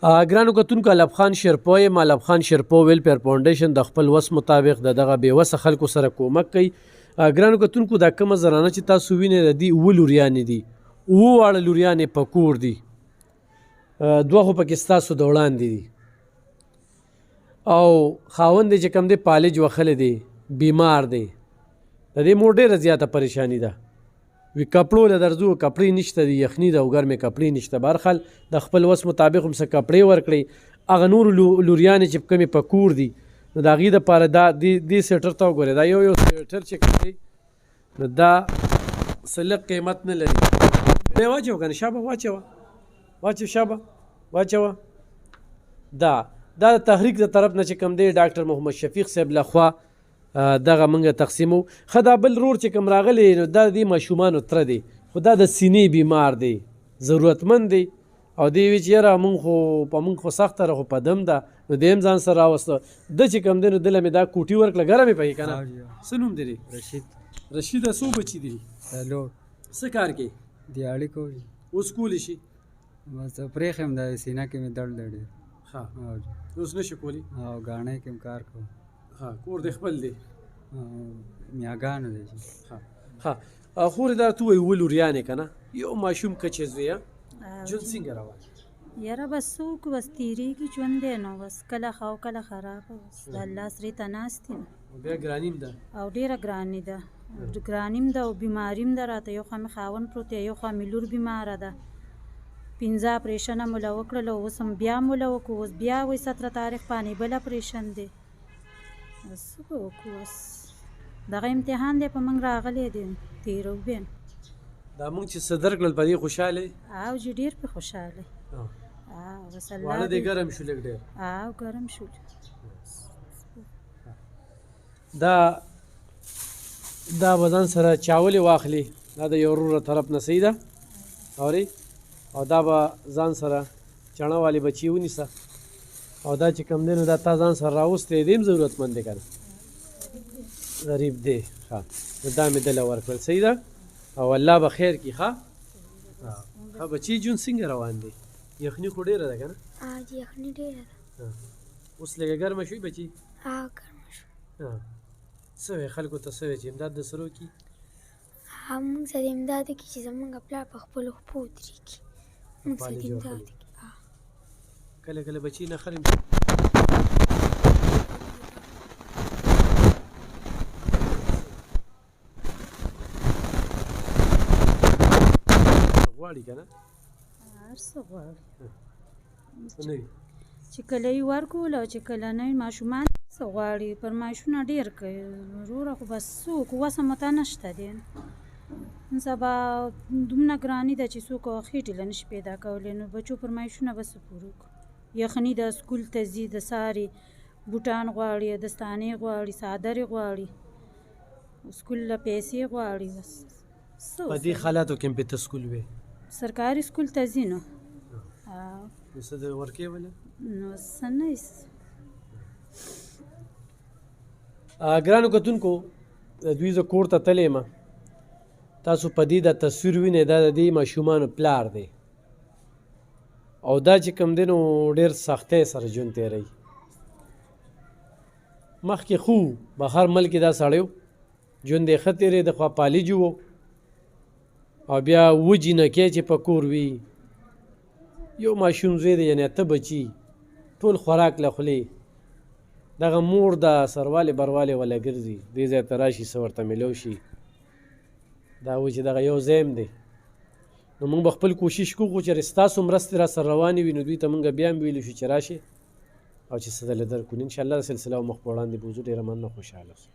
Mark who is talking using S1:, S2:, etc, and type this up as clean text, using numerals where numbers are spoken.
S1: ګرانو کتونکو الب خان شیرپو یم. الب خان شیرپو ویلفیر فاونډیشن د خپل وس مطابق د دغه بېوسه خلکو سره کومک کوي. ګرانو کتونکو دا کومه زنانه چې تاسو وینئ د دې 7 لوریانې دي، 7 واړه لوریانې په کور دي، 2 خو پکې ستاسو د وړاندې دي او خاوند یې چې کوم دی پالج وهلی دی، بیمار دی، د دې مور ډېره زیاته پریشاني ده. وی کپړو له درځو، کپړې نشته دي، یخني ده او ګرمې کپړې نشته. بهرحال د خپل وس مطابق هم څه کپړې ورکړئ. هغه نورو لوریانې چې کومې په کور دي نو د هغې دپاره دا دې سویټر ته وګورئ، دا یو سویټر چې کوم دی نو دا څه لږ قیمت نه لري. دا یې واچوه که نه، شابه واچوه، شابه واچوه. دا د تحریک د طرف نه چې کوم دی ډاکټر محمد شفیق صاحب لخوا دغه موږ تقسیمو. ښه دا بل رور چې کوم راغلی نو دا د دې ماشومانو تره دی، خو دا د سینې بیمار دی، ضرورتمند دی او دی وی چې یاره موږ خو سخته ده خو په دم ده نو دی هم ځان سره راوسته. ده چې کوم دی نو دله مې دا کوټي ورکړه، ګرمې پکې که نه. څه نوم دی؟ رشید. څو بچي دي؟ څه کار کوي؟
S2: دیاړي کوي.
S1: اوس کولی شي؟
S2: بس پرېښیم دا سینه کې مې درد دی ډېر.
S1: ښه اوس نه شي کولی؟
S2: او ګاڼۍ کې هم کار کوم.
S1: ها کور دی خپل دی؟
S2: میاګانو دی.
S1: ها خورې دا ته وایي 7 لوریانې که نه، یو ماشوم که چې زویه ژوند څنګه روان؟
S3: یاره بس څوک بس تېرېږي ژوند دی نو بس کله ښه او کله خرابه، بس د الله سرې ته ناست یم.
S1: بیا ګراني هم ده
S3: او ډېره ګراني ده، ګراني هم ده او بیماري هم ده راته. یو خوا مې خاوند پروت دی، یو خوا مې لور بیماره ده. 15 اپریشنه مو له وکړل او اوس هم بیا مو له وکړو، اوس بیا وایي 17 تاریخ باندې بل اپریشن دی. بس څه به وکړو، بس دغه امتحان دی په موږ راغلی دی، تېرو بیا.
S1: دا موږ چې څه درکړل په دې خوشحاله یې؟
S3: او چې ډېر پې خوشحاله. بس الله
S1: واړه دې ګرم شو لږ ډېر؟
S3: او ګرم شو.
S1: دا به ځان سره چاولې واخلي، دا د یو وروره طرف نه صحیح ده اورې، او دا به ځان سره چڼه والې بچي ونیسه او دا چې کوم دی نو دا تا ځان سره راوستی دی هم ضرورتمند دی که نه، غریب دی. ښه نو دا مې دله ورکړل، صحیح ده او الله به خیر کړي. ښه بچي ژوند څنګه روان دی؟ یخني خو ډېره ده که نه؟
S4: یخني ډېره ده.
S1: اوس لږه ګرمه شوي بچي؟
S4: ګرمه شوه.
S1: څه وایې خلکو ته، څه وایې چې امداد در سره وکړي؟
S4: موږ سره امداد وکړي چې زموږ پلار په خپلو پښو ودرېږي. موږ سره امداد وکړي.
S1: کله کله بچي نه خرم غواړي که نه؟
S3: هر څه غواړي
S1: څه نه وي
S3: چې کله یې ورکول او چې کله نه وي. ماشومان څه غواړي، فرمایشونه ډېر کوي وروره، خو بس څوک وسه مته نشته دی. نن سبا دومره ګراني ده چې څوک خېټې له نشي پیدا کولی، نو بچو فرمایشونه به څه پوره کړو. یخني ده، سکول ته ځي، د ساري بوټان غواړي، دستانې غواړي، څادرې غواړي، سکول له پیسې غواړي. بس
S1: په دې حالاتو کې هم پې ته سکول وې؟
S3: سرکاري سکول ته ځي نو
S1: نو څه د ورکې وله؟
S3: نو څه نه.
S1: ګرانو کتونکو دوی زه کور ته تللی یم، تاسو په دې دا تصویر وینئ، دا د دې ماشومانو پلار دی او دا چې کوم دی نو ډېر سختۍ سره ژوند تېروي. مخکې خو بهر ملک کې دا سړی و، ژوند یې ښه تېرېده، خوا پالج و او بیا 7 جینکې چې په کور وي، یو ماشوم زوی دی، یعنې 8 بچي، ټول خوراک له خولې. دغه مور ده سروالې بروالې وله ګرځي، دې ځای ته راشي څه ورته میلو شي، دا وایي چې دغه یو ځای هم دی. نو موږ به خپل کوشش کوو چې ستاسو مرستې را سره روانې وي نو دوی ته موږ بیا هم ویلی شو چې راشي او چې څه دله درکړو. انشاءالله د سلسله مخ په وړاندې بوځو. ډېره مننه، خوشحاله اوسئ.